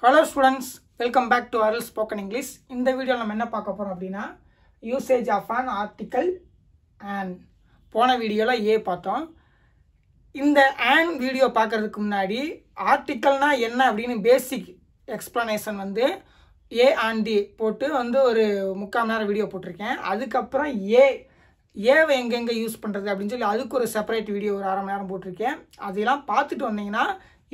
Hello students, welcome back to Arul Spoken English. In the video நம்ம என்ன பார்க்க போறோம் அப்படினா usage of an article and போன வீடியோல a பார்த்தோம். இந்த an வீடியோ பார்க்கிறதுக்கு முன்னாடி ஆர்டிகல்னா என்ன அப்படினு பேசிக் எக்ஸ்பிளனேஷன் வந்து a and d போட்டு வந்து ஒரு 3/4 மணி நேரம் வீடியோ போட்டுருக்கேன். அதுக்கு அப்புறம் ஏவை எங்கெங்க யூஸ் பண்றது அப்படினு சொல்லி அதுக்கு ஒரு செப்பரேட் வீடியோ ஒரு 1/2 மணி நேரம் போட்டுருக்கேன். அதெல்லாம் பார்த்துட்டு வந்தீங்கன்னா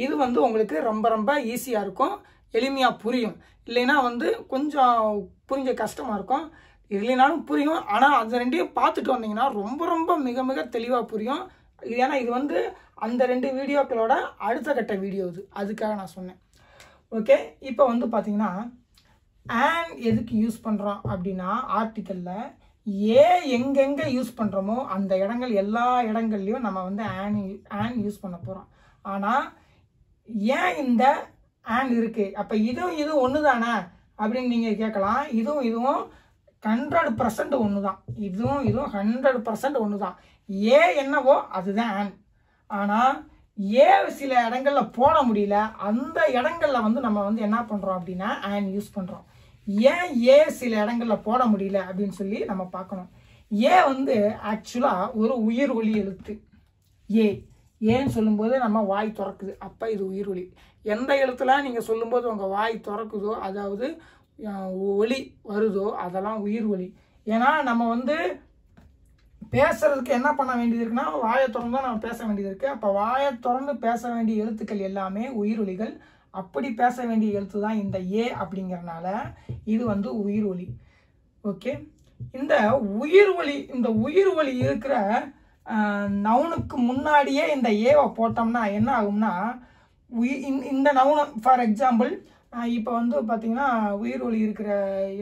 இது வந்து உங்களுக்கு ரொம்ப ஈஸியா இருக்கும், எளிமையா புரியும். இல்லைனா வந்து கொஞ்சம் புரிஞ்ச கஷ்டமா இருக்கும். இல்லைனாலும் புரியும். ஆனா அந்த ரெண்டையும் பார்த்துட்டு வந்தீங்கன்னா ரொம்ப மிக தெளிவா புரியும். ஏன்னா இது வந்து அந்த ரெண்டு வீடியோக்களோட அடுத்த கட்ட வீடியோ இது. அதுக்காக நான் சொன்னேன். ஓகே, இப்போ வந்து பாத்தீங்கன்னா and எதுக்கு யூஸ் பண்றோம் அப்படினா ஆர்டிகல்ல எங்கெங்க யூஸ் பண்றோமோ அந்த இடங்கள் எல்லா இடங்கள்லயும் நம்ம வந்து and யூஸ் பண்ண போறோம். ஆனா ஏன் இந்த and இருக்கு, அப்ப இது ஒண்ணுதானே அப்படின்னு நீங்க கேட்கலாம். இதுவும் 100% ஒண்ணுதான். இதுவும் 100% ஒண்ணுதான். என்னவோ அதுதான் and. ஆனா சில இடங்கள்ல போட முடியல, அந்த இடங்கள்ல வந்து நம்ம வந்து என்ன பண்றோம் அப்படின்னா and யூஸ் பண்றோம். ஏன் சில இடங்கள்ல போட முடியல அப்படின்னு சொல்லி நம்ம பார்க்கணும். வந்து ஆக்சுவலா ஒரு உயிர் ஒலி எழுத்து. ஏன்னு சொல்லும்போது நம்ம வாய் திறக்குது, அப்ப இது உயிர் ஒலி. எந்த எழுத்துல நீங்க சொல்லும்போது உங்க வாய் திறக்குதோ, அதாவது ஒலி வருதோ, அதெல்லாம் உயிர் ஒலி. ஏன்னா நம்ம வந்து பேசுறதுக்கு என்ன பண்ண வேண்டியது இருக்குன்னா வாயை திறந்து நம்ம பேச வேண்டியது இருக்கு. அப்ப வாயை திறந்து பேச வேண்டிய எழுத்துக்கள் எல்லாமே உயிர் ஒலிகள். அப்படி பேச வேண்டிய எழுத்து தான் இந்த அப்படிங்கறனால இது வந்து உயிர் ஒலி. ஓகே, இந்த உயிர் ஒலி இருக்கிற நவுனுக்கு முன்னாடியே இந்த ஏவை போட்டோம்னா என்ன ஆகும்னா இந்த நவுன் ஃபார் எக்ஸாம்பிள் இப்போ வந்து பார்த்தீங்கன்னா உயிர் ஒலி இருக்கிற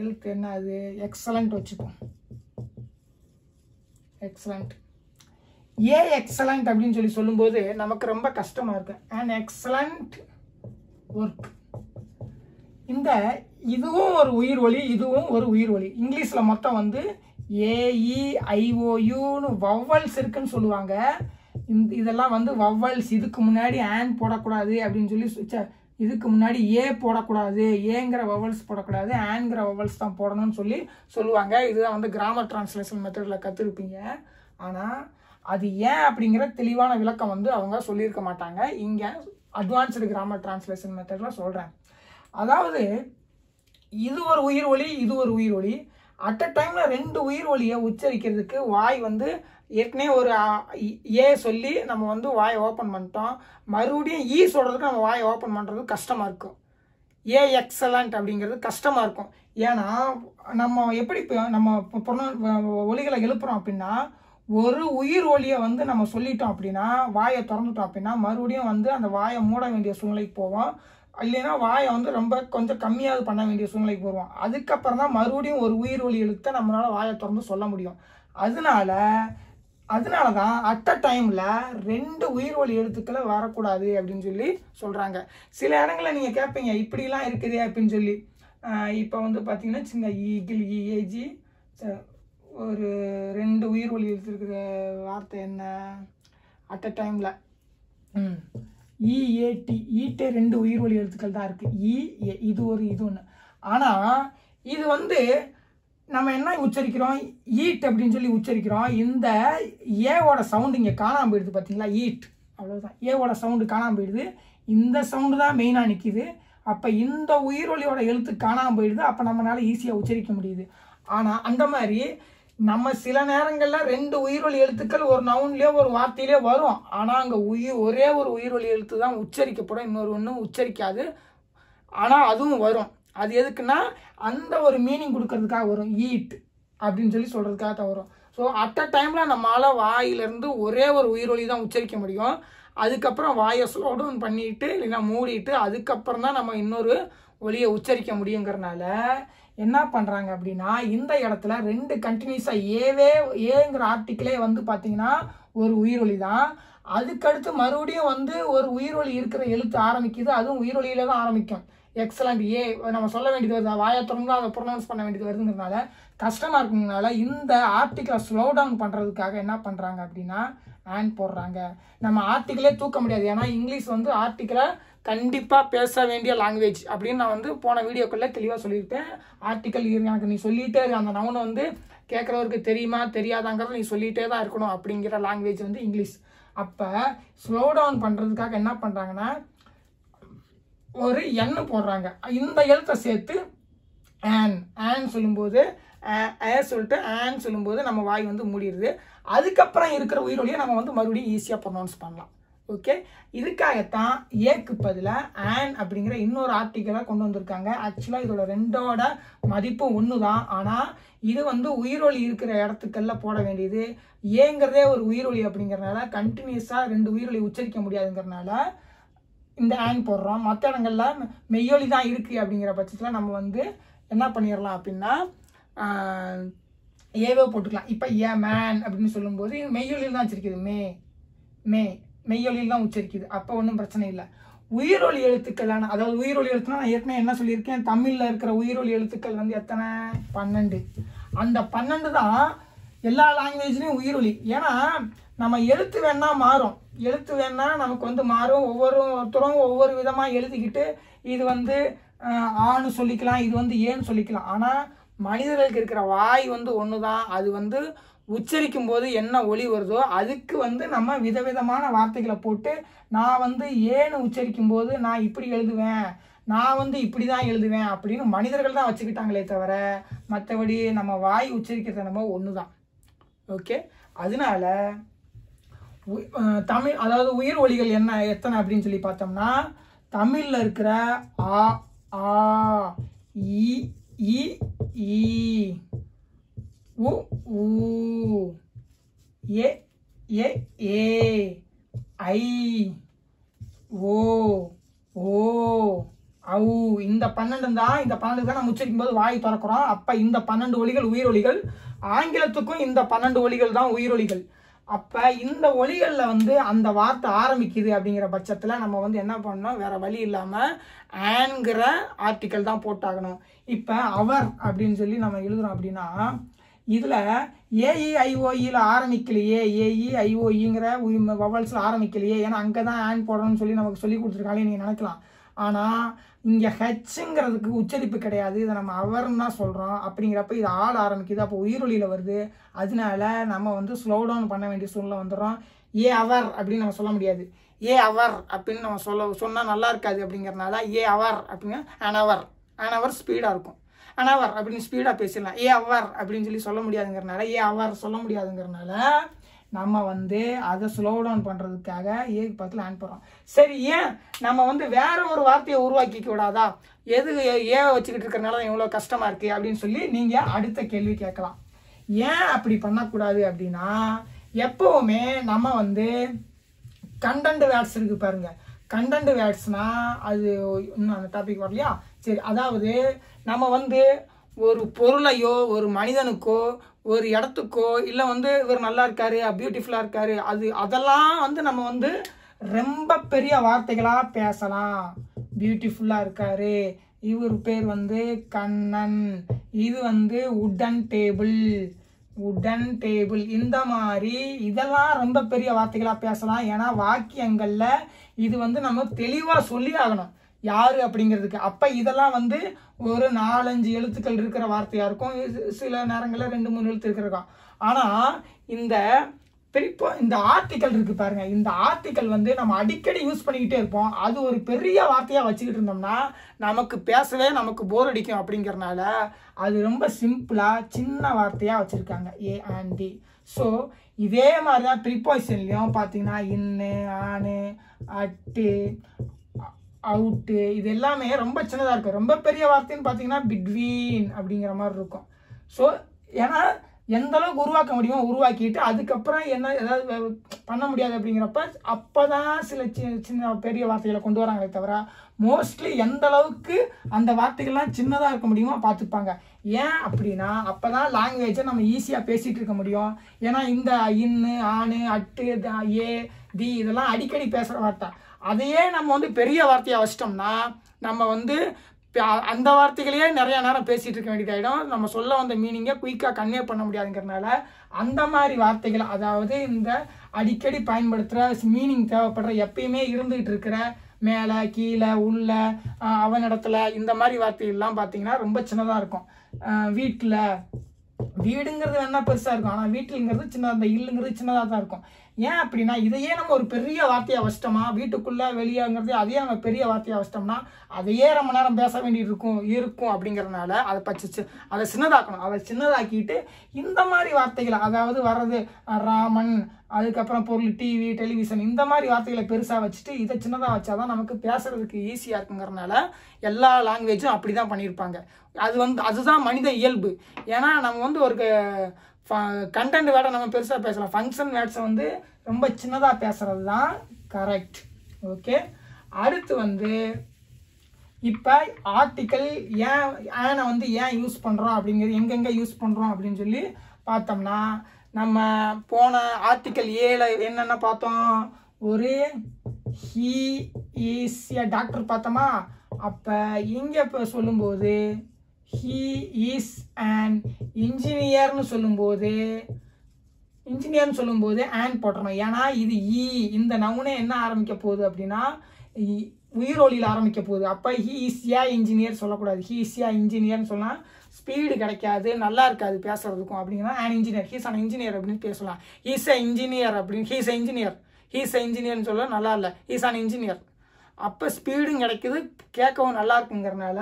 எழுத்து என்ன, அது எக்ஸலண்ட் வச்சுப்போம். எக்ஸலண்ட் எக்ஸலண்ட் அப்படின்னு சொல்லி சொல்லும்போது நமக்கு ரொம்ப கஷ்டமா இருக்கு. an excellent work. இந்த இதுவும் ஒரு உயிர் ஒலி, இதுவும் ஒரு உயிர் ஒலி. இங்கிலீஷ்ல மொத்தம் வந்து AEIOUன்னு வவ்வல்ஸ் இருக்குன்னு சொல்லுவாங்க. இதெல்லாம் வந்து வவ்வல்ஸ். இதுக்கு முன்னாடி and போடக்கூடாது அப்படின்னு சொல்லி, இதுக்கு முன்னாடி போடக்கூடாது, ஏங்கிற வவ்வல்ஸ் போடக்கூடாது, ஆன்கிற வவ்வல்ஸ் தான் போடணும்னு சொல்லுவாங்க. இதுதான் வந்து கிராமர் டிரான்ஸ்லேஷன் மெத்தட்ல கற்றுருப்பீங்க. ஆனால் அது ஏன் அப்படிங்கிற தெளிவான விளக்கம் வந்து அவங்க சொல்லியிருக்க மாட்டாங்க. இங்கே அட்வான்ஸ்டு கிராமர் டிரான்ஸ்லேஷன் மெத்தட்ல சொல்கிறேன். அதாவது இது ஒரு உயிர் ஒலி, இது ஒரு உயிர் ஒலி. அட் அ டைம்ல ரெண்டு உயிர் ஒலியை உச்சரிக்கிறதுக்கு வாய் வந்து ஏற்கனவே ஒரு சொல்லி நம்ம வந்து வாயை ஓப்பன் பண்ணிட்டோம். மறுபடியும் சொல்றதுக்கு நம்ம வாயை ஓப்பன் பண்றது கஷ்டமா இருக்கும். எக்ஸலண்ட் அப்படிங்கிறது கஷ்டமா இருக்கும். ஏன்னா நம்ம எப்படி நம்ம ஒலிகளை எழுப்புறோம் அப்படின்னா, ஒரு உயிர் ஒலியை வந்து நம்ம சொல்லிட்டோம் அப்படின்னா, வாயை திறந்துட்டோம் அப்படின்னா மறுபடியும் வந்து அந்த வாயை மூட வேண்டிய சூழ்நிலைக்கு போவோம். இல்லைன்னா வாயை வந்து ரொம்ப கொஞ்சம் கம்மியாவது பண்ண வேண்டிய சூழ்நிலைக்கு போவோம். அதுக்கப்புறம் தான் மறுபடியும் ஒரு உயிர் ஒலி எழுத்த நம்மளால வாயை திறந்து சொல்ல முடியும். அதனால தான் அட் அ டைம்ல ரெண்டு உயிர் ஒலி எழுத்துக்களை வரக்கூடாது அப்படின்னு சொல்லி சொல்றாங்க. சில இடங்களில் நீங்க கேட்பீங்க இப்படிலாம் இருக்குது அப்படின்னு சொல்லி. இப்போ வந்து பார்த்தீங்கன்னா சின்ன ஈகிள் இஏஜி ஒரு ரெண்டு உயிர் ஒலி எழுத்து இருக்கிற வார்த்தை என்ன அட் அ டைம்ல ஈட்டே ரெண்டு உயிர் ஒலி எழுத்துக்கள் தான் இருக்கு. இது ஒன்று. ஆனா இது வந்து நம்ம என்ன உச்சரிக்கிறோம், ஈட் அப்படின்னு சொல்லி உச்சரிக்கிறோம். இந்த ஏவோட சவுண்ட் இங்கே காணாம போயிடுது பார்த்தீங்களா, ஈட், அவ்வளோதான். ஏவோட சவுண்டு காணாம போயிடுது. இந்த சவுண்டு தான் மெயினாக நிற்கிது. அப்போ இந்த உயிரொலியோட எழுத்து காணாம போயிடுது. அப்போ நம்மளால ஈஸியாக உச்சரிக்க முடியுது. ஆனால் அந்த மாதிரி நம்ம சில நேரங்களில் ரெண்டு உயிரொலி எழுத்துக்கள் ஒரு நவுன்லேயோ ஒரு வார்த்தையிலேயோ வரும். ஆனால் அங்கே ஒரே ஒரு உயிரொலி எழுத்து தான் உச்சரிக்கப்படும், இன்னொரு ஒன்றும் உச்சரிக்காது. ஆனால் அதுவும் வரும். அது எதுக்குன்னா அந்த ஒரு மீனிங் கொடுக்கறதுக்காக வரும். ஈட் அப்படின்னு சொல்லி சொல்றதுக்காக தான் வரும். ஸோ அட் அ டைம்ல நம்மளால வாயிலிருந்து ஒரே ஒரு உயிரொலி தான் உச்சரிக்க முடியும். அதுக்கப்புறம் வாயை ஸ்லோ டவுன் பண்ணிட்டு இல்லைன்னா மூடிட்டு அதுக்கப்புறம் தான் நம்ம இன்னொரு ஒலியை உச்சரிக்க முடியுங்கிறனால என்ன பண்றாங்க அப்படின்னா இந்த இடத்துல ரெண்டு கண்டினியூஸா ஏங்கிற ஆர்டிக்கிளே வந்து பாத்தீங்கன்னா ஒரு உயிரொலி தான். அதுக்கடுத்து மறுபடியும் வந்து ஒரு உயிரொலி இருக்கிற எழுத்து ஆரம்பிக்குது. அதுவும் உயிரொலியில தான் ஆரம்பிக்கும். எக்ஸலண்ட் நம்ம சொல்ல வேண்டியது வருது, வாயை திறந்து அதை ப்ரொனவுன்ஸ் பண்ண வேண்டியது வருதுங்கிறதுனால கஷ்டமா இருக்குங்கிறதுனால இந்த ஆர்டிக்கிளை ஸ்லோ டவுன் பண்றதுக்காக என்ன பண்றாங்க அப்படின்னா and போடுறாங்க. நம்ம ஆர்டிக்கிளே தூக்க முடியாது. ஏன்னா இங்கிலீஷ் வந்து ஆர்டிக்கிளை கண்டிப்பாக பேச வேண்டிய லாங்குவேஜ் அப்படின்னு நான் வந்து போன வீடியோக்குள்ளே தெளிவாக சொல்லியிருப்பேன். ஆர்டிக்கல் எனக்கு நீ சொல்லிகிட்டே இருக்க, அந்த நவுனை வந்து கேட்குறவருக்கு தெரியுமா தெரியாதாங்கிறத நீ சொல்லிகிட்டே தான் இருக்கணும் அப்படிங்கிற லாங்குவேஜ் வந்து இங்கிலீஷ். அப்போ ஸ்லோ டவுன் பண்ணுறதுக்காக என்ன பண்ணுறாங்கன்னா ஒரு எண்ணு போடுறாங்க. இந்த எழுத்தை சேர்த்து ஆன் சொல்லும்போது சொல்லிட்டு ஆன் சொல்லும்போது நம்ம வாய் வந்து மூடிடுது. அதுக்கப்புறம் இருக்கிற உயிரொலியை நம்ம வந்து மறுபடியும் ஈஸியாக ப்ரொனவுன்ஸ் பண்ணலாம். ஓகே, இதுக்காகத்தான் ஏக்கு பதிலாக ஆன் அப்படிங்கிற இன்னொரு ஆர்டிக்கலை கொண்டு வந்திருக்காங்க. ஆக்சுவலாக இதோட ரெண்டோட மதிப்பும் ஒன்று தான். ஆனால் இது வந்து உயிரொலி இருக்கிற இடத்துக்கெல்லாம் போட வேண்டியது. ஏங்கிறதே ஒரு உயிரொலி அப்படிங்கிறனால கண்டினியூஸாக 2 உயிரொலி உச்சரிக்க முடியாதுங்கிறனால இந்த ஆன் போடுறோம். மற்ற இடங்கள்ல மெய்யொலி தான் இருக்குது அப்படிங்கிற பட்சத்தில் நம்ம வந்து என்ன பண்ணிடலாம் அப்படின்னா ஏவோ போட்டுக்கலாம். இப்போ ஏ மேன் அப்படின்னு சொல்லும்போது மெய்யொலியில் தான் உச்சரிக்குது. மெய்யொலியில் தான் உச்சரிக்குது. அப்போ ஒன்றும் பிரச்சனை இல்லை. உயிரொலி எழுத்துக்களான, அதாவது உயிரொலி எழுத்துனா நான் ஏற்கனவே என்ன சொல்லியிருக்கேன், தமிழில் இருக்கிற உயிரொலி எழுத்துக்கள் வந்து எத்தனை? 12. அந்த 12 தான் எல்லா லாங்குவேஜ்லேயும் உயிரொலி. ஏன்னா நம்ம எழுத்து வேணா மாறும், எழுத்து வேணா நமக்கு வந்து மாறும். ஒவ்வொருத்தரும் ஒவ்வொரு விதமாக எழுதிக்கிட்டு இது வந்து ஆன்னு சொல்லிக்கலாம், இது வந்து ஏன்னு சொல்லிக்கலாம். ஆனால் மனிதர்களுக்கு இருக்கிற வாய் வந்து ஒன்று தான். அது வந்து உச்சரிக்கும் போது என்ன ஒலி வருதோ அதுக்கு வந்து நம்ம விதவிதமான வார்த்தைகளை போட்டு நான் வந்து ஏன்னு உச்சரிக்கும் போது நான் இப்படி எழுதுவேன், நான் வந்து இப்படி தான் எழுதுவேன் அப்படின்னு மனிதர்கள் தான் வச்சுக்கிட்டாங்களே தவிர மற்றபடி நம்ம வாய் உச்சரிக்கிறது நம்ம ஒன்று தான். ஓகே, அதனால தமிழ், அதாவது உயிர் ஒலிகள் என்ன எத்தனை அப்படின்னு சொல்லி பார்த்தோம்னா தமிழில் இருக்கிற ஆ ஆ இ இ ஈ உ ஊ ஏ ஏ ஏ ஐ ஓ ஓ ஔ, இந்த 12 தான். இந்த 12 தான் நம்ம உச்சரிக்கும் போது வாய் திறக்கிறோம். அப்போ இந்த 12 ஒலிகள் உயிர் ஒலிகள். ஆங்கிலத்துக்கும் இந்த 12 ஒலிகள் தான் உயிரொலிகள். அப்போ இந்த ஒலிகளில் வந்து அந்த வார்த்தை ஆரம்பிக்குது அப்படிங்கிற பட்சத்தில் நம்ம வந்து என்ன பண்ணணும், வேறு வழி இல்லாமல் ஆன்கிற ஆர்டிக்கல் தான் போட்டாகணும். இப்போ அவர் அப்படின்னு சொல்லி நம்ம எழுதுகிறோம் அப்படின்னா இதில் ஏஇஐஓஇயில் ஆரம்பிக்கலையே, ஏஇஐஓஇங்கிற வவல்ஸில் ஆரம்பிக்கலையே, ஏன்னா அங்கே தான் ஆன் போடணும்னு சொல்லி நமக்கு சொல்லி கொடுத்துருக்காங்களே நீங்கள் நினைக்கலாம். ஆனால் இங்கே ஹெச்ங்கிறதுக்கு உச்சரிப்பு கிடையாது, இதை நம்ம அவர்ன்னு தான் சொல்கிறோம். அப்படிங்கிறப்ப இது ஆள் ஆரம்பிக்குது, அப்போ உயிரொலியில் வருது. அதனால நம்ம வந்து ஸ்லோ டவுன் பண்ண வேண்டிய சூழ்நிலை வந்துடும். ஏ அவர் அப்படின்னு நம்ம சொல்ல முடியாது. ஏ அவர் அப்படின்னு நம்ம சொன்னால் நல்லா இருக்காது. அப்படிங்கிறனால ஏ அவர் அப்படின்னா அன் அவர் ஸ்பீடாக இருக்கும். அன் அவர் அப்படின்னு ஸ்பீடாக பேசிடலாம். ஏ அவர் அப்படின்னு சொல்லி சொல்ல முடியாதுங்கிறனால ஏ அவர் சொல்ல முடியாதுங்கிறனால நம்ம வந்து அதை ஸ்லோ டவுன் பண்ணுறதுக்காக ஏக்கு பக்கத்தில் ஆன் போடுறோம். சரி, ஏன் நம்ம வந்து வேற ஒரு வார்த்தையை உருவாக்கிக்க விடாதா, எது ஏ வச்சுக்கிட்டு இருக்கிறனால இவ்வளோ கஷ்டமாக இருக்குது அப்படின்னு சொல்லி நீங்கள் அடுத்த கேள்வி கேட்கலாம். ஏன் அப்படி பண்ணக்கூடாது அப்படின்னா எப்போவுமே நம்ம வந்து கண்டென்ட் வேர்ட்ஸ் இருக்குது பாருங்க. கண்டென்ட் வேர்ட்ஸ்னால் அது இன்னும் அந்த டாபிக் வரலையா? சரி, அதாவது நம்ம வந்து ஒரு பொருளையோ ஒரு மனிதனுக்கோ ஒரு இடத்துக்கோ இல்லை வந்து இவர் நல்லா இருக்காரு, பியூட்டிஃபுல்லாக இருக்காரு, அதெல்லாம் வந்து நம்ம வந்து ரொம்ப பெரிய வார்த்தைகளாக பேசலாம். பியூட்டிஃபுல்லாக இருக்காரு, இவர் பேர் வந்து கண்ணன், இது வந்து உடன் டேபிள், இந்த மாதிரி இதெல்லாம் ரொம்ப பெரிய வார்த்தைகளாக பேசலாம். ஏன்னா வாக்கியங்களில் இது வந்து நம்ம தெளிவாக சொல்லி ஆகணும் யார் அப்படிங்கிறதுக்கு. அப்போ இதெல்லாம் வந்து ஒரு 4-5 எழுத்துக்கள் இருக்கிற வார்த்தையாக இருக்கும், சில நேரங்களில் 2-3 எழுத்து இருக்கிறக்கும். ஆனால் இந்த ஆர்டிக்கல் இருக்குது பாருங்க, இந்த ஆர்டிக்கல் வந்து நம்ம அடிக்கடி யூஸ் பண்ணிக்கிட்டே இருப்போம். அது ஒரு பெரிய வார்த்தையாக வச்சுக்கிட்டு இருந்தோம்னா நமக்கு பேசவே நமக்கு போர் அடிக்கும். அப்படிங்கிறனால அது ரொம்ப சிம்பிளாக சின்ன வார்த்தையாக வச்சுருக்காங்க, ஏ அண்ட் டி. ஸோ இதே மாதிரி தான் ப்ரிப்போசிஷன்லையும் பார்த்தீங்கன்னா இன்னு, ஆனு, அட்டு, அவுட்டு, இது எல்லாமே ரொம்ப சின்னதாக இருக்கும். ரொம்ப பெரிய வார்த்தைன்னு பார்த்தீங்கன்னா பிட்வீன் அப்படிங்கிற மாதிரி இருக்கும். ஸோ ஏன்னா எந்த அளவுக்கு உருவாக்க முடியுமோ உருவாக்கிட்டு அதுக்கப்புறம் என்ன ஏதாவது பண்ண முடியாது அப்படிங்கிறப்ப அப்போ தான் சில சின்ன பெரிய வார்த்தைகளை கொண்டு வராங்களே தவிர மோஸ்ட்லி எந்த அளவுக்கு அந்த வார்த்தைகள்லாம் சின்னதாக இருக்க முடியுமோ பார்த்துப்பாங்க. ஏன் அப்படின்னா அப்போ தான் லாங்குவேஜை நம்ம ஈஸியாக பேசிகிட்டு இருக்க முடியும். ஏன்னா இந்த இன்னு, ஆனு, அட்டு, ஏ, தி இதெல்லாம் அடிக்கடி பேசுகிற வார்த்தை. அதையே நம்ம வந்து பெரிய வார்த்தையாக வச்சிட்டோம்னா நம்ம வந்து அந்த வார்த்தைகளையே நிறையா நேரம் பேசிகிட்டு இருக்க வேண்டியதாகிடும். நம்ம சொல்ல வந்த மீனிங்கை குயிக்காக கன்வே பண்ண முடியாதுங்கிறதுனால அந்த மாதிரி வார்த்தைகள், அதாவது இந்த அடிக்கடி பயன்படுத்துகிற மீனிங் தேவைப்படுற எப்பயுமே இருந்துகிட்டு இருக்கிற மேலே கீழே உள்ள அவனிடத்துல இந்த மாதிரி வார்த்தைகள்லாம் பார்த்தீங்கன்னா ரொம்ப சின்னதாக இருக்கும். வீட்டில், வீடுங்கிறது வேணா பெருசாக இருக்கும், ஆனால் வீட்டில்ங்கிறது சின்னதாக, அந்த இல்லுங்கிறது சின்னதாக தான் இருக்கும். ஏன் அப்படின்னா இதையே நம்ம ஒரு பெரிய வார்த்தையாக வச்சிட்டோமா, வீட்டுக்குள்ளே வெளியேங்கிறது அதையே நம்ம பெரிய வார்த்தையாக வச்சிட்டோம்னா அதையே ரொம்ப நேரம் பேச வேண்டியது இருக்கும் அப்படிங்கிறதுனால அதை சின்னதாக்கணும். அதை சின்னதாக்கிட்டு இந்த மாதிரி வார்த்தைகளை, அதாவது வர்றது ராமன், அதுக்கப்புறம் பொருள், டிவி, டெலிவிஷன், இந்த மாதிரி வார்த்தைகளை பெருசாக வச்சுட்டு இதை சின்னதாக வச்சாதான் நமக்கு பேசுறதுக்கு ஈஸியாக இருக்குங்கிறதுனால எல்லா லாங்குவேஜும் அப்படி தான் பண்ணியிருப்பாங்க. அதுதான் மனித இயல்பு. ஏன்னா நம்ம வந்து ஒரு கண்டென்ட் வேர்டை நம்ம பெருசாக பேசலாம், ஃபங்க்ஷன் வேர்ட்ஸை வந்து ரொம்ப சின்னதாக பேசுறது தான் கரெக்ட். ஓகே, அடுத்து வந்து இப்போ ஆர்டிக்கல் ஏனை வந்து ஏன் யூஸ் பண்ணுறோம் அப்படிங்கிறது, எங்கெங்கே யூஸ் பண்ணுறோம் அப்படின்னு சொல்லி பார்த்தோம்னா, நம்ம போன ஆர்டிக்கல் ஏல என்னென்ன பார்த்தோம், ஒரு ஹீ இஸ் எ டாக்டர் பார்த்தோமா. அப்போ இங்கே இப்போ சொல்லும்போது he is an engineerனு சொல்லும்போது and போட்டுறணும். ஏன்னா இது இந்த நவுனே என்ன ஆரம்பிக்க போகுது அப்படின்னா உயிரொலியில் ஆரம்பிக்க போகுது. அப்போ he is a engineer சொல்லக்கூடாது. he is a engineerனு சொன்னால் ஸ்பீடு கிடைக்காது, நல்லா இருக்காது பேசுறதுக்கும். அப்படிங்கன்னா an engineer, he is an engineer அப்படின்னு பேசலாம். he is a engineer அப்படின்னு, he is a engineerனு சொல்ல நல்லா இல்லை, he is an engineer. அப்போ ஸ்பீடும் கிடைக்குது, கேட்கவும் நல்லா இருக்குங்கிறனால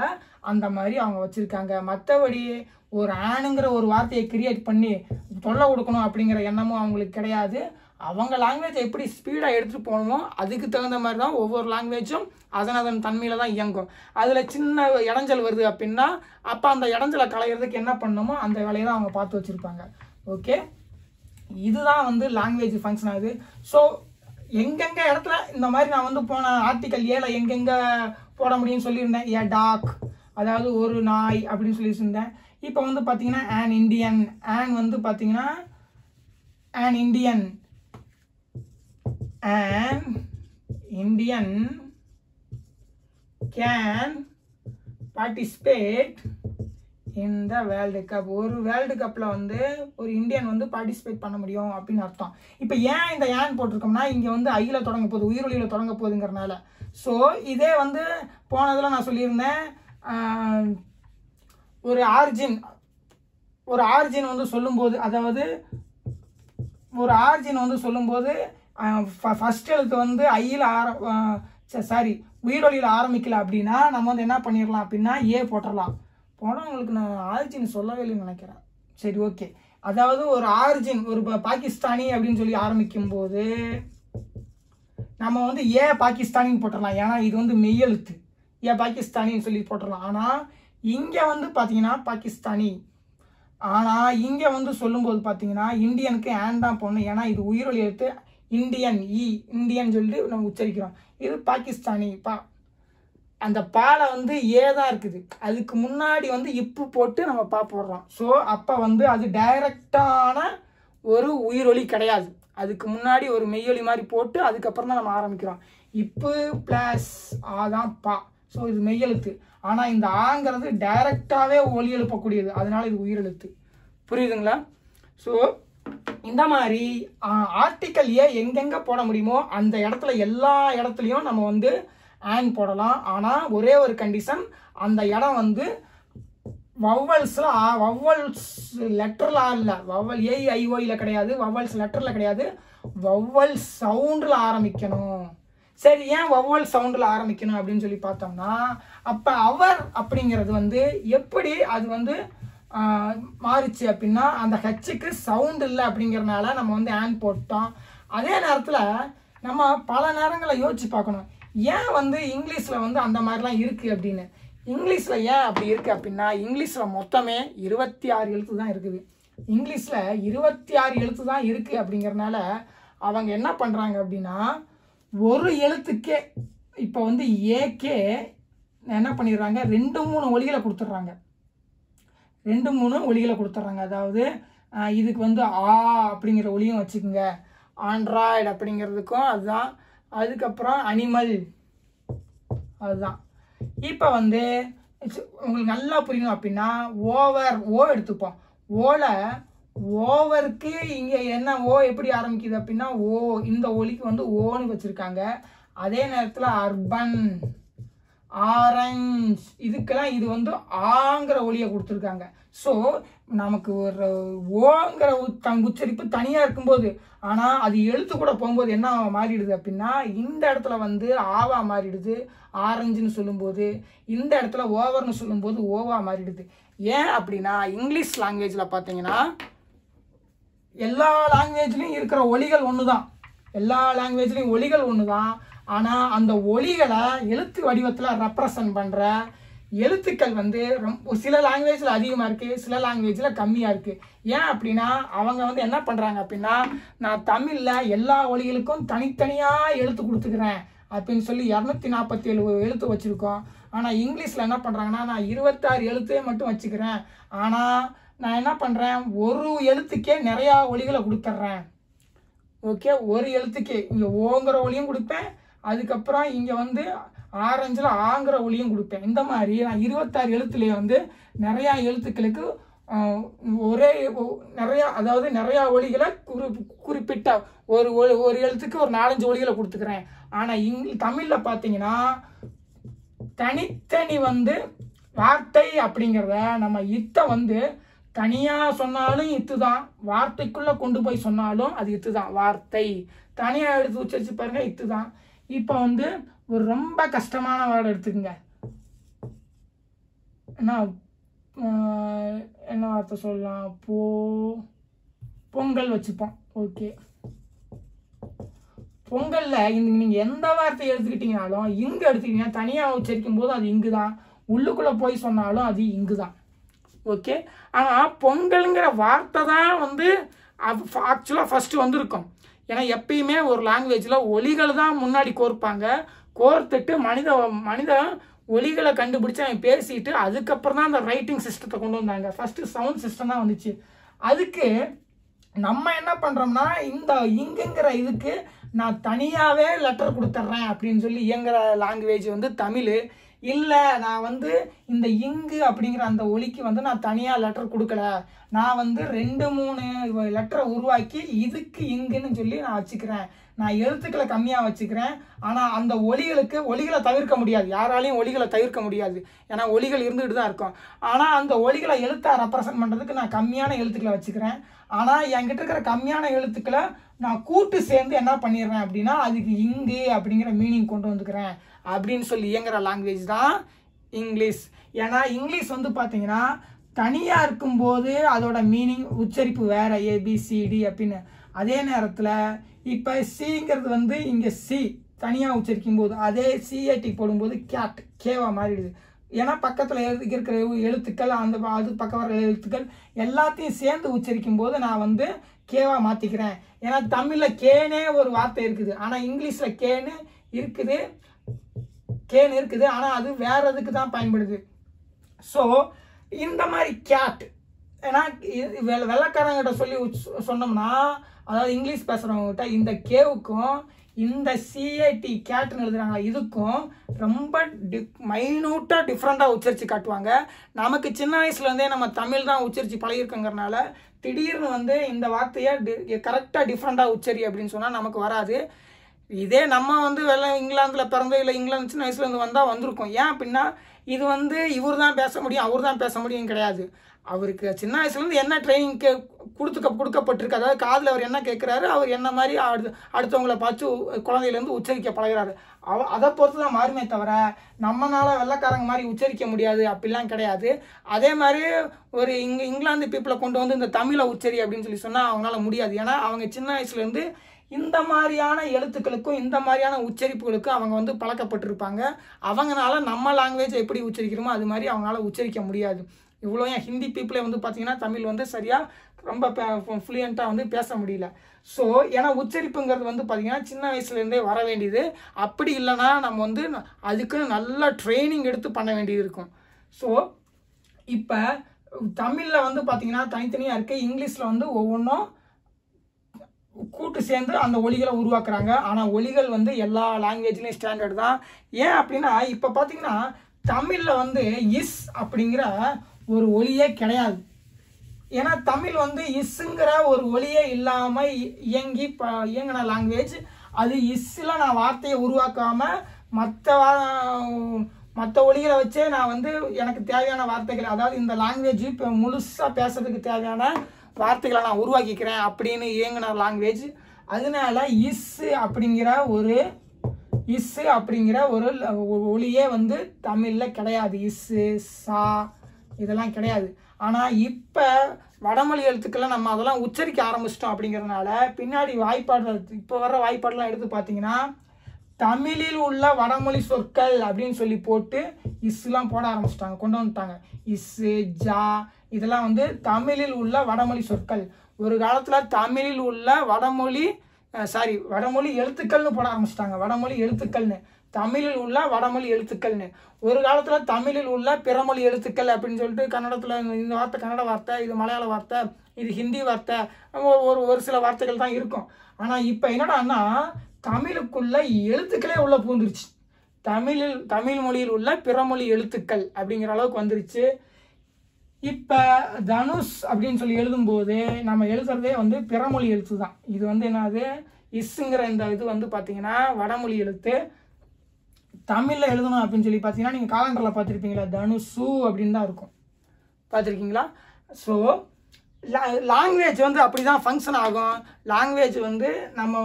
அந்த மாதிரி அவங்க வச்சுருக்காங்க. மற்றபடி ஒரு ஆணுங்கிற ஒரு வார்த்தையை கிரியேட் பண்ணி தொல்லை கொடுக்கணும் அப்படிங்கிற எண்ணமும் அவங்களுக்கு கிடையாது. அவங்க லாங்குவேஜை எப்படி ஸ்பீடாக எடுத்துகிட்டு போகணுமோ அதுக்கு தகுந்த மாதிரி தான் ஒவ்வொரு லாங்குவேஜும் அதன் தன்மையில் தான் இயங்கும். அதில் சின்ன இடைஞ்சல் வருது அப்படின்னா அப்போ அந்த இடைஞ்சலை களையிறதுக்கு என்ன பண்ணணுமோ அந்த வேலையை தான் அவங்க பார்த்து வச்சுருப்பாங்க. ஓகே, இதுதான் வந்து லாங்குவேஜ் ஃபங்க்ஷன் ஆகுது. ஸோ எங்கெங்க இடத்துல இந்த மாதிரி நான் வந்து போன ஆர்டிக்கல் ஏல எங்கெங்க போட முடியும்னு சொல்லியிருந்தேன். ஏ டாக், அதாவது ஒரு நாய் அப்படின்னு சொல்லியிருந்தேன். இப்போ வந்து பார்த்தீங்கன்னா an Indian, வந்து பார்த்தீங்கன்னா an Indian can participate இந்த வேர்ல்டு கப். ஒரு வேர்ல்டு கப்பில் வந்து ஒரு இந்தியன் வந்து பார்ட்டிசிபேட் பண்ண முடியும் அப்படின்னு அர்த்தம். இப்போ ஏன் இந்த ஏன் போட்டிருக்கோம்னா இங்கே வந்து ஐயில தொடங்க போகுது, உயிரொலியில் தொடங்க போகுதுங்கிறனால. ஸோ இதே வந்து போனதில் நான் சொல்லியிருந்தேன் ஒரு ஆர்ஜின் வந்து சொல்லும்போது, அதாவது ஒரு ஆர்ஜின் வந்து சொல்லும்போது ஃபர்ஸ்ட் எழுத்து வந்து ஐயில் உயிரொலியில் ஆரம்பிக்கல அப்படின்னா நம்ம வந்து என்ன பண்ணிடலாம் அப்படின்னா ஏ போட்டுடலாம். போனால் உங்களுக்கு நான் ஆரிஜின் சொல்லவே இல்லைன்னு நினைக்கிறேன். சரி, ஓகே. அதாவது ஒரு ஆரிஜின், ஒரு பாகிஸ்தானி அப்படின்னு சொல்லி ஆரம்பிக்கும் போது நம்ம வந்து ஏ பாகிஸ்தானின்னு போட்டுடலாம். ஏன்னா இது வந்து மெய்யெழுத்து, ஏ பாகிஸ்தானின்னு சொல்லி போட்டுடலாம். ஆனால் இங்கே வந்து பார்த்தீங்கன்னா பாகிஸ்தானி, ஆனால் இங்கே வந்து சொல்லும்போது பார்த்தீங்கன்னா இந்தியனுக்கு ஏன் தான் போடணும். ஏன்னா இது உயிரொலி எழுத்து, இந்தியன் சொல்லிட்டு நம்ம உச்சரிக்கிறோம். இது பாகிஸ்தானி அந்த பாலை வந்து ஏதான் இருக்குது, அதுக்கு முன்னாடி வந்து இப்பு போட்டு நம்ம போடுறோம். ஸோ அப்போ வந்து அது டைரக்டான ஒரு உயிரொலி கிடையாது, அதுக்கு முன்னாடி ஒரு மெய்யொலி மாதிரி போட்டு அதுக்கப்புறம் தான் நம்ம ஆரம்பிக்கிறோம். இப்பு ப்ளஸ் ஆதான் பா. ஸோ இது மெய்யெழுத்து. ஆனால் இந்த ஆங்கிறது டைரக்டாகவே ஒலி எழுப்பக்கூடியது, அதனால இது உயிரெழுத்து. புரியுதுங்களா? ஸோ இந்த மாதிரி ஆர்டிக்கல் ஏ எங்கெங்கே போட முடியுமோ அந்த இடத்துல எல்லா இடத்துலையும் நம்ம வந்து ஆன் போடலாம். ஆனால் ஒரே ஒரு கண்டிஷன், அந்த இடம் வந்து வவ்வல்ஸ் லெட்டரில் இல்லை, வவ்வல் ஏஐஓயில் கிடையாது, வவ்வல்ஸ் லெட்டரில் கிடையாது, வவ்வல் சவுண்டில் ஆரம்பிக்கணும். சரி, ஏன் வவ்வல் சவுண்டில் ஆரம்பிக்கணும் அப்படின்னு சொல்லி பார்த்தோம்னா அப்போ அவர் அப்படிங்கிறது வந்து எப்படி அது வந்து மாறிச்சு அப்படின்னா அந்த ஹெச்சுக்கு சவுண்ட் இல்லை அப்படிங்கிறதுனால நம்ம வந்து ஆன் போட்டோம். அதே நேரத்தில் நம்ம பல நேரங்களை யோசிச்சு பார்க்கணும், ஏன் வந்து இங்கிலீஷில் வந்து அந்த மாதிரிலாம் இருக்குது அப்படின்னு. இங்கிலீஷில் ஏன் அப்படி இருக்குது அப்படின்னா இங்கிலீஷில் மொத்தமே 26 எழுத்து தான் இருக்குது. இங்கிலீஷில் 26 எழுத்து தான் இருக்குது அப்படிங்கிறதுனால அவங்க என்ன பண்ணுறாங்க அப்படின்னா ஒரு எழுத்துக்கே இப்போ வந்து ஏக்கே என்ன பண்ணிடுறாங்க, 2-3 ஒலிகளை கொடுத்துட்றாங்க. 2-3 ஒலிகளை கொடுத்துட்றாங்க. அதாவது இதுக்கு வந்து ஆ அப்படிங்கிற ஒலியும் வச்சுக்கோங்க, ஆண்ட்ராய்டு அப்படிங்கிறதுக்கும் அதுதான், அதுக்கப்புறம் அனிமல் அதுதான். இப்போ வந்து உங்களுக்கு நல்லா புரியணும் அப்படின்னா ஓவர் ஓ எடுத்துப்போம். ஓவருக்கு இங்கே என்ன ஓ எப்படி ஆரம்பிக்குது அப்படின்னா ஓ, இந்த ஒலிக்கு வந்து ஓன்னு வச்சுருக்காங்க. அதே நேரத்தில் அர்பன், ஆரஞ்ச், இதுக்கெல்லாம் இது வந்து ஆங்கிற ஒலியை கொடுத்துருக்காங்க. ஸோ நமக்கு ஒரு ஓங்கிற உச்சரிப்பு தனியாக இருக்கும்போது, ஆனால் அது எழுத்து கூட போகும்போது என்ன மாறிடுது அப்படின்னா, இந்த இடத்துல வந்து ஆவா மாறிடுது ஆரஞ்சுன்னு சொல்லும்போது, இந்த இடத்துல ஓவர்னு சொல்லும்போது ஓவா மாறிடுது. ஏன் அப்படின்னா இங்கிலீஷ் லாங்குவேஜில் பார்த்தீங்கன்னா எல்லா லாங்குவேஜ்லையும் இருக்கிற ஒலிகள் ஒன்று தான், எல்லா லாங்குவேஜ்லையும் ஒலிகள் ஒன்று தான். ஆனால் அந்த ஒலிகளை எழுத்து வடிவத்தில் ரெப்ரசன்ட் பண்ணுற எழுத்துக்கள் வந்து சில லாங்குவேஜில் அதிகமாக இருக்குது, சில லாங்குவேஜில் கம்மியாக இருக்குது. ஏன் அப்படின்னா அவங்க வந்து என்ன பண்ணுறாங்க அப்படின்னா, நான் தமிழில் எல்லா ஒலிகளுக்கும் தனித்தனியாக எழுத்து கொடுத்துக்கிறேன் அப்படின்னு சொல்லி 247 எழுத்து வச்சுருக்கோம். ஆனால் இங்கிலீஷில் என்ன பண்ணுறாங்கன்னா, நான் 26 எழுத்தே மட்டும் வச்சுக்கிறேன். ஆனால் நான் என்ன பண்ணுறேன், ஒரு எழுத்துக்கே நிறையா ஒலிகளை கொடுத்துட்றேன். ஓகே, ஒரு எழுத்துக்கே இங்கே ஓங்கிற ஒலியும் கொடுப்பேன், அதுக்கப்புறம் இங்கே வந்து ஆரஞ்சில் ஆங்கிற ஒலியும் கொடுப்பேன். இந்த மாதிரி நான் 26 எழுத்துலேயே வந்து நிறையா எழுத்துக்களுக்கு ஒரே நிறையா, அதாவது நிறையா ஒலிகளை குறிப்பிட்ட ஒரு எழுத்துக்கு ஒரு 4-5 ஒலிகளை கொடுத்துக்கிறேன். ஆனால் தமிழில் பார்த்தீங்கன்னா தனித்தனி வந்து வார்த்தை அப்படிங்கிறத நம்ம இத்தை வந்து தனியாக சொன்னாலும் இத்து தான், வார்த்தைக்குள்ளே கொண்டு போய் சொன்னாலும் அது இத்து தான். வார்த்தை தனியாக எடுத்து உச்சரிச்சு பாருங்க, இத்து தான். இப்போ வந்து ஒரு ரொம்ப கஷ்டமான வேர்டு எடுத்துக்கங்க. என்ன வார்த்தை சொல்லலாம், பொங்கல் வச்சுப்போம். ஓகே, பொங்கலில் நீங்கள் எந்த வார்த்தையை எடுத்துக்கிட்டீங்கனாலும் இங்கு எடுத்துக்கிட்டீங்கன்னா தனியாக உச்சரிக்கும் போது அது இங்கு தான், உள்ளுக்குள்ளே போய் சொன்னாலும் அது இங்கு தான். ஓகே, ஆனால் பொங்கலுங்கிற வார்த்தை தான் வந்து ஆக்சுவலாக ஃபஸ்ட்டு வந்திருக்கும். ஏன்னா எப்பயுமே ஒரு லாங்குவேஜில் ஒலிகள் தான் முன்னாடி கோர்ப்பாங்க. கோர்த்துட்டு மனித ஒலிகளை கண்டுபிடிச்சி அவன் பேசிட்டு அதுக்கப்புறம் தான் அந்த ரைட்டிங் சிஸ்டத்தை கொண்டு வந்தாங்க. ஃபஸ்ட்டு சவுண்ட் சிஸ்டம் தான் வந்துச்சு. அதுக்கு நம்ம என்ன பண்ணுறோம்னா, இந்த இங்குங்கிற இதுக்கு நான் தனியாகவே லெட்டர் கொடுத்துட்றேன் அப்படின்னு சொல்லி இயங்குற லாங்குவேஜ் வந்து தமிழ். இல்லை, நான் வந்து இந்த இங்கு அப்படிங்கிற அந்த ஒலிக்கு வந்து நான் தனியாக லெட்டர் கொடுக்கல, நான் வந்து 2-3 லெட்டரை உருவாக்கி இதுக்கு இங்குன்னு சொல்லி நான் வச்சுக்கிறேன், நான் எழுத்துக்களை கம்மியாக வச்சுக்கிறேன். ஆனால் அந்த ஒலிகளை தவிர்க்க முடியாது, யாராலையும் ஒலிகளை தவிர்க்க முடியாது, ஏன்னா ஒலிகள் இருந்துகிட்டு தான் இருக்கும். ஆனால் அந்த ஒலிகளை எழுத்தாக ரெப்ரசன்ட் பண்ணுறதுக்கு நான் கம்மியான எழுத்துக்களை வச்சுக்கிறேன். ஆனால் என்கிட்ட இருக்கிற கம்மியான எழுத்துக்களை நான் கூட்டு சேர்ந்து என்ன பண்ணிடுறேன் அப்படின்னா அதுக்கு இங்கு அப்படிங்கிற மீனிங் கொண்டு வந்துக்கிறேன் அப்படின்னு சொல்லி இயங்குற லாங்குவேஜ் தான் இங்கிலீஷ். ஏன்னா இங்கிலீஷ் வந்து பார்த்தீங்கன்னா தனியாக இருக்கும்போது அதோட மீனிங் உச்சரிப்பு வேறு, ABCD அப்படின்னு. அதே நேரத்தில் இப்போ சிங்கிறது வந்து இங்கே சி தனியாக உச்சரிக்கும் போது அதே CAT போடும்போது கேட் கேவா மாறிடுது. ஏன்னா பக்கத்தில் இருக்கிற எழுத்துக்கள் அது பக்கம் வர எழுத்துக்கள் எல்லாத்தையும் சேர்ந்து உச்சரிக்கும் போது நான் வந்து கேவா மாற்றிக்கிறேன். ஏன்னா தமிழில் கேனே ஒரு வார்த்தை இருக்குது, ஆனால் இங்கிலீஷில் கேனு இருக்குது, ஆனால் அது வேற எதுக்கு தான் பயன்படுது. ஸோ இந்த மாதிரி கேட், ஏன்னா வெள்ளைக்காரங்கிட்ட சொல்லி சொன்னோம்னா, அதாவது இங்கிலீஷ் பேசுகிறவங்ககிட்ட இந்த கேவுக்கும் இந்த CAT கேட்டுன்னு எழுதுறாங்களா இதுக்கும் ரொம்ப மைனூட்டாக டிஃப்ரெண்ட்டாக உச்சரித்து காட்டுவாங்க. நமக்கு சின்ன வயசுலேருந்தே நம்ம தமிழ் தான் உச்சரித்து பழகிருக்கங்கிறனால திடீர்னு வந்து இந்த வார்த்தையை கரெக்டாக டிஃப்ரெண்ட்டாக உச்சரி அப்படின்னு சொன்னால் நமக்கு வராது. இதே நம்ம வந்து இங்கிலாந்தில் பிறந்தோ இல்லை இங்கிலாந்து சின்ன வயசுலேருந்து வந்தால் வந்திருக்கோம். ஏன் அப்படின்னா இது வந்து இவர் தான் பேச முடியும் அவர் தான் பேச முடியும் கிடையாது. அவருக்கு சின்ன வயசுலேருந்து என்ன ட்ரைனிங் கொடுக்கப்பட்டிருக்கு, அதாவது காதில் அவர் என்ன கேட்குறாரு, அவர் என்ன மாதிரி அடுத்தவங்களை பார்த்து குழந்தையிலேருந்து உச்சரிக்க பழகிறாரு, அதை பொறுத்து தான் மாறுமே தவிர நம்மளால் வெள்ளைக்காரங்க மாதிரி உச்சரிக்க முடியாது அப்படிலாம் கிடையாது. அதே மாதிரி ஒரு இங்கிலாந்து பீப்புளை கொண்டு வந்து இந்த தமிழை உச்சரி அப்படின்னு சொல்லி சொன்னால் அவங்களால முடியாது. ஏன்னா அவங்க சின்ன வயசுலேருந்து இந்த மாதிரியான எழுத்துக்களுக்கும் இந்த மாதிரியான உச்சரிப்புகளுக்கும் அவங்க வந்து பழக்கப்பட்டிருப்பாங்க. அவங்களால நம்ம லாங்குவேஜ் எப்படி உச்சரிக்கிறோமோ அது மாதிரி அவங்களால உச்சரிக்க முடியாது. இவ்வளோ ஏன் ஹிந்தி பீப்புளே வந்து பார்த்தீங்கன்னா தமிழ் வந்து சரியாக ரொம்ப ஃப்ளூயண்ட்டாக வந்து பேச முடியல. ஸோ ஏன்னா உச்சரிப்புங்கிறது வந்து பார்த்திங்கன்னா சின்ன வயசுலேருந்தே வர வேண்டியது. அப்படி இல்லைன்னா நம்ம வந்து அதுக்குன்னு நல்லா ட்ரைனிங் எடுத்து பண்ண வேண்டியது இருக்கும். ஸோ இப்போ தமிழில் வந்து பார்த்திங்கன்னா தனித்தனியாக இருக்குது, இங்கிலீஷில் வந்து ஒவ்வொன்றும் கூட்டு சேர்ந்து அந்த ஒலிகளை உருவாக்குறாங்க. ஆனால் ஒலிகள் வந்து எல்லா லாங்குவேஜ்லேயும் ஸ்டாண்டர்ட் தான். ஏன் அப்படின்னா இப்போ பார்த்தீங்கன்னா தமிழில் வந்து இஸ் அப்படிங்கிற ஒரு ஒலியே கிடையாது. ஏன்னா தமிழ் வந்து இஸ்ஸுங்கிற ஒரு ஒலியே இல்லாமல் இயங்கின லாங்குவேஜ். அது இஸ்ஸில் நான் வார்த்தையை உருவாக்காமல் மற்ற ஒலிகளை வச்சே நான் வந்து எனக்கு தேவையான வார்த்தைகள், அதாவது இந்த லாங்குவேஜ் இப்போ முழுசாக பேசுறதுக்கு தேவையான வார்த்தைகளை நான் உருவாக்கிக்கிறேன் அப்படின்னு இயங்கின லாங்குவேஜ். அதனால இஸ்ஸு அப்படிங்கிற ஒரு ஒலியே வந்து தமிழில் கிடையாது. இஸ்ஸு சா இதெல்லாம் கிடையாது. ஆனால் இப்போ வடமொழி எழுத்துக்களை நம்ம அதெல்லாம் உச்சரிக்க ஆரம்பிச்சிட்டோம். அப்படிங்கிறதுனால பின்னாடி வாய்ப்பாடு, இப்போ வர்ற வாய்ப்பாடுலாம் எடுத்து பார்த்தீங்கன்னா தமிழில் உள்ள வடமொழி சொற்கள் அப்படின்னு சொல்லி போட்டு இஸ்லாம் போட ஆரம்பிச்சிட்டாங்க, கொண்டு வந்துட்டாங்க. இஸ்ஸு ஜா இதெல்லாம் வந்து தமிழில் உள்ள வடமொழி சொற்கள். ஒரு காலத்தில் தமிழில் உள்ள வடமொழி எழுத்துக்கள்னு போட ஆரம்பிச்சிட்டாங்க. வடமொழி எழுத்துக்கள்னு, தமிழில் உள்ள வடமொழி எழுத்துக்கள்னு. ஒரு காலத்தில் தமிழில் உள்ள பிறமொழி எழுத்துக்கள் அப்படின்னு சொல்லிட்டு கன்னடத்தில் இந்த வார்த்தை கன்னட வார்த்தை, இது மலையாள வார்த்தை, இது ஹிந்தி வார்த்தை, ஒரு சில வார்த்தைகள் தான் இருக்கும். ஆனால் இப்போ என்னடான்னா தமிழுக்குள்ள எழுத்துக்களே உள்ள பூந்துருச்சு. தமிழ் மொழியில் உள்ள பிறமொழி எழுத்துக்கள் அப்படிங்கிற அளவுக்கு வந்துருச்சு. இப்போ தனுஷ் அப்படின்னு சொல்லி எழுதும்போது நம்ம எழுதுறதே வந்து பிறமொழி எழுத்து தான். இது வந்து என்னது, இஸ்ஸுங்கிற இந்த இது வந்து பார்த்தீங்கன்னா வடமொழி எழுத்து. தமிழில் எழுதணும் அப்படின்னு சொல்லி பார்த்தீங்கன்னா நீங்கள் காலண்டரில் பார்த்துருப்பீங்களா, தனுஷு அப்படின்னு தான் இருக்கும், பார்த்துருக்கீங்களா? ஸோ லாங்குவேஜ் வந்து அப்படி தான் ஃபங்க்ஷன் ஆகும். லாங்குவேஜ் வந்து நம்ம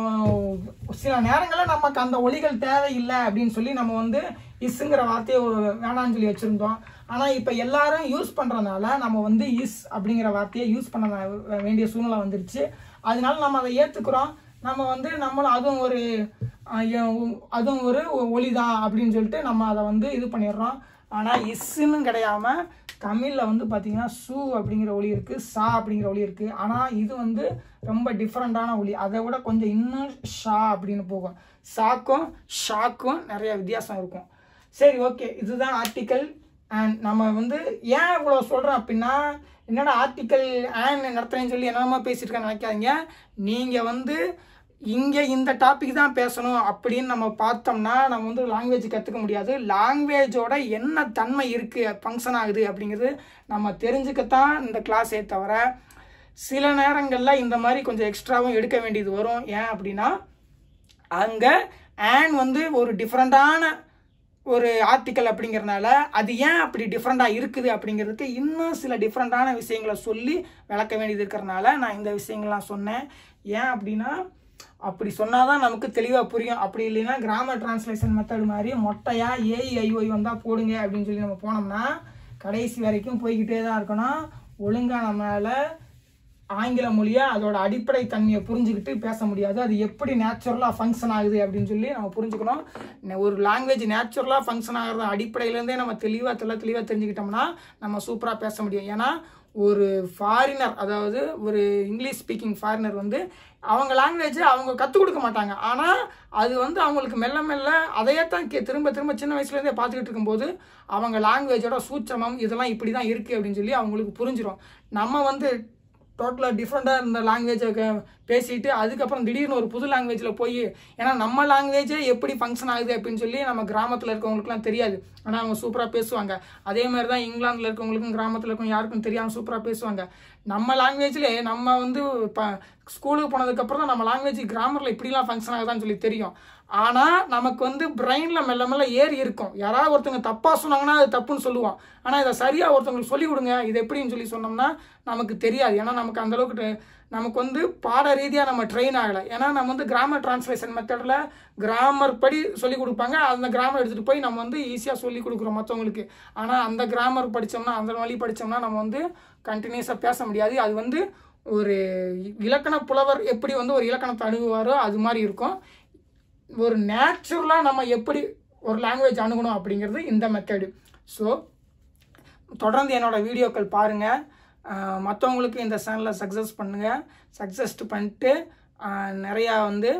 சில நேரங்களில் நமக்கு அந்த ஒலிகள் தேவையில்லை அப்படின்னு சொல்லி நம்ம வந்து இஸ்ஸுங்கிற வார்த்தையை வேணான்னு சொல்லி வச்சுருந்தோம். ஆனால் இப்போ எல்லாரும் யூஸ் பண்ணுறதுனால நம்ம வந்து இஸ் அப்படிங்கிற வார்த்தையை யூஸ் பண்ண வேண்டிய சூழ்நிலை வந்துருச்சு. அதனால நம்ம அதை ஏற்றுக்கிறோம். நம்ம வந்து நம்மளும் அதுவும் ஒரு ஒலி தான் அப்படின்னு சொல்லிட்டு நம்ம அதை வந்து இது பண்ணிடுறோம். ஆனால் இஸ்ஸுன்னு கிடையாமல் தமிழில் வந்து பார்த்திங்கன்னா சு அப்படிங்கிற ஒலி இருக்குது, சா அப்படிங்கிற ஒலி இருக்குது. ஆனால் இது வந்து ரொம்ப டிஃப்ரெண்ட்டான ஒலி. அதை விட கொஞ்சம் இன்னும் ஷா அப்படின்னு போகும். சாக்கும் ஷாக்கும் நிறைய வித்தியாசம் இருக்கும். சரி, ஓகே, இதுதான் ஆர்டிக்கல். அண்ட் நம்ம வந்து ஏன் இவ்வளோ சொல்கிறோம் அப்படின்னா, என்னடா ஆர்டிக்கல் அண்ட் நடத்துறேன்னு சொல்லி என்னமா பேசியிருக்கேன்னு நினைக்காதீங்க. நீங்கள் வந்து இங்கே இந்த டாபிக் தான் பேசணும் அப்படின்னு நம்ம பார்த்தோம்னா நம்ம வந்து லாங்குவேஜ் கற்றுக்க முடியாது. லாங்குவேஜோட என்ன தன்மை இருக்குது, ஃபங்க்ஷன் ஆகுது அப்படிங்கிறது நம்ம தெரிஞ்சுக்கத்தான் இந்த கிளாஸே தவிர சில நேரங்களில் இந்த மாதிரி கொஞ்சம் எக்ஸ்ட்ராவும் எடுக்க வேண்டியது வரும். ஏன் அப்படின்னா அங்கே ஆன் வந்து ஒரு டிஃப்ரெண்ட்டான ஒரு ஆர்டிக்கல் அப்படிங்கிறதுனால அது ஏன் அப்படி டிஃப்ரெண்ட்டாக இருக்குது அப்படிங்கிறதுக்கு இன்னும் சில டிஃப்ரெண்ட்டான விஷயங்களை சொல்லி விளக்க வேண்டியது இருக்கிறனால நான் இந்த விஷயங்கள்லாம் சொன்னேன். ஏன் அப்படின்னா அப்படி சொன்னால் தான் நமக்கு தெளிவாக புரியும். அப்படி இல்லைன்னா கிராமர் டிரான்ஸ்லேஷன் மெத்தட் மாதிரி மொட்டையாக ஏஐஐஒய் வந்தால் போடுங்க அப்படின்னு சொல்லி நம்ம போனோம்னா கடைசி வரைக்கும் போய்கிட்டே தான் இருக்கணும். ஒழுங்காக நம்மளால் ஆங்கில மொழியை அதோட அடிப்படை தன்மையை புரிஞ்சுக்கிட்டு பேச முடியாது. அது எப்படி நேச்சுரலாக ஃபங்க்ஷன் ஆகுது அப்படின்னு சொல்லி நம்ம புரிஞ்சுக்கணும். ஒரு லாங்குவேஜ் நேச்சுரலாக ஃபங்க்ஷன் ஆகிறது அடிப்படையிலேருந்தே நம்ம தெளிவாக தெரிஞ்சுக்கிட்டோம்னா நம்ம சூப்பராக பேச முடியும். ஏன்னா ஒரு ஃபாரினர், அதாவது ஒரு இங்கிலீஷ் ஸ்பீக்கிங் ஃபாரினர் வந்து அவங்க லாங்குவேஜை அவங்க கற்றுக் கொடுக்க மாட்டாங்க. ஆனால் அது வந்து அவங்களுக்கு மெல்ல மெல்ல அதையே தான் திரும்ப சின்ன வயசுலேருந்தே பார்த்துக்கிட்டு இருக்கும்போது அவங்க லாங்குவேஜோட சூட்சமம் இதெல்லாம் இப்படி தான் இருக்குது அப்படின்னு சொல்லி அவங்களுக்கு புரிஞ்சிடும். நம்ம வந்து டோட்டலாக டிஃப்ரெண்ட்டாக இருந்த லாங்குவேஜை பேசிட்டு அதுக்கப்புறம் திடீர்னு ஒரு புது லாங்குவேஜில் போய், ஏன்னா நம்ம லாங்குவேஜே எப்படி ஃபங்க்ஷன் ஆகுது அப்படின்னு சொல்லி நம்ம கிராமத்தில் இருக்கவங்களுக்குலாம் தெரியாது. ஆனால் அவங்க சூப்பராக பேசுவாங்க. அதே மாதிரி தான் இங்கிலாந்தில் இருக்கவங்களுக்கும் கிராமத்தில் இருக்கவங்க யாருக்கும் தெரியாமல் சூப்பராக பேசுவாங்க. நம்ம லாங்குவேஜ்லேயே நம்ம வந்து இப்போ ஸ்கூலுக்கு போனதுக்கப்புறம் தான் நம்ம லாங்குவேஜ் கிராமரில் இப்படிலாம் ஃபங்க்ஷன் ஆகுதான்னு சொல்லி தெரியும். ஆனால் நமக்கு வந்து பிரெயினில் மெல்ல ஏறி இருக்கும். யாராவது ஒருத்தவங்க தப்பாக சொன்னாங்கன்னா அது தப்புன்னு சொல்லுவோம். ஆனால் இதை சரியாக ஒருத்தவங்களுக்கு சொல்லிக் கொடுங்க இது எப்படின்னு சொல்லி சொன்னோம்னா நமக்கு தெரியாது. ஏன்னா நமக்கு அந்தளவுக்கு நமக்கு வந்து பாட ரீதியாக நம்ம ட்ரெயின் ஆகலை. ஏன்னா நம்ம வந்து கிராமர் டிரான்ஸ்லேஷன் மெத்தடில் கிராமர் படி சொல்லிக் கொடுப்பாங்க. அந்த கிராமர் எடுத்துகிட்டு போய் நம்ம வந்து ஈஸியாக சொல்லிக் கொடுக்குறோம் மற்றவங்களுக்கு. ஆனால் அந்த கிராமர் படித்தோம்னா, அந்த வழி படித்தோம்னா நம்ம வந்து கண்டினியூஸாக பேச முடியாது. அது வந்து ஒரு இலக்கண புலவர் எப்படி வந்து ஒரு இலக்கணத்தை அணுகுவாரோ அது மாதிரி இருக்கும். ஒரு நேச்சுரலாக நம்ம எப்படி ஒரு லாங்குவேஜ் அணுகணும் அப்படிங்கிறது இந்த மெத்தடு. ஸோ தொடர்ந்து என்னோடய வீடியோக்கள் பாருங்கள். மற்றவங்களுக்கு இந்த சேனலை சக்ஸஸ் பண்ணிட்டு நிறையா வந்து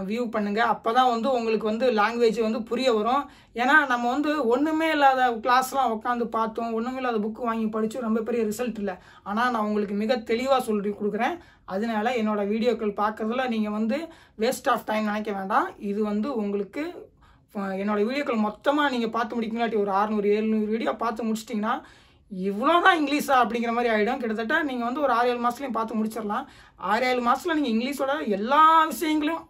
வியூ பண்ணுங்கள். அப்போ தான் வந்து உங்களுக்கு வந்து லாங்குவேஜ் வந்து புரிய வரும். ஏன்னா நம்ம வந்து ஒன்றுமே இல்லாத கிளாஸ்லாம் உட்காந்து பார்த்தோம், ஒன்றுமே இல்லாத புக்கு வாங்கி படித்து ரொம்ப பெரிய ரிசல்ட் இல்லை. ஆனால் நான் உங்களுக்கு மிக தெளிவாக சொல்லி கொடுக்குறேன். அதனால என்னோடய வீடியோக்கள் பார்க்குறதுல நீங்கள் வந்து வேஸ்ட் ஆஃப் டைம் நினைக்க வேண்டாம். இது வந்து உங்களுக்கு என்னோடய வீடியோக்கள் மொத்தமாக நீங்கள் பார்த்து முடிக்கலாட்டி ஒரு 600-700 வீடியோ பார்த்து முடிச்சிட்டிங்கன்னா இவ்வளோதான் இங்கிலீஷா அப்படிங்கிற மாதிரி ஆகிடும். கிட்டத்தட்ட நீங்கள் வந்து ஒரு 6-7 மாதத்துலையும் பார்த்து முடிச்சிடலாம். 6-7 மாதத்தில் நீங்கள் இங்கிலீஷோட எல்லா விஷயங்களையும்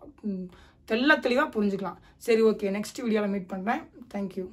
தெளிவாக புரிஞ்சுக்கலாம். சரி, ஓகே, நெக்ஸ்ட் வீடியோவில் மீட் பண்ணுறேன். தேங்க்யூ.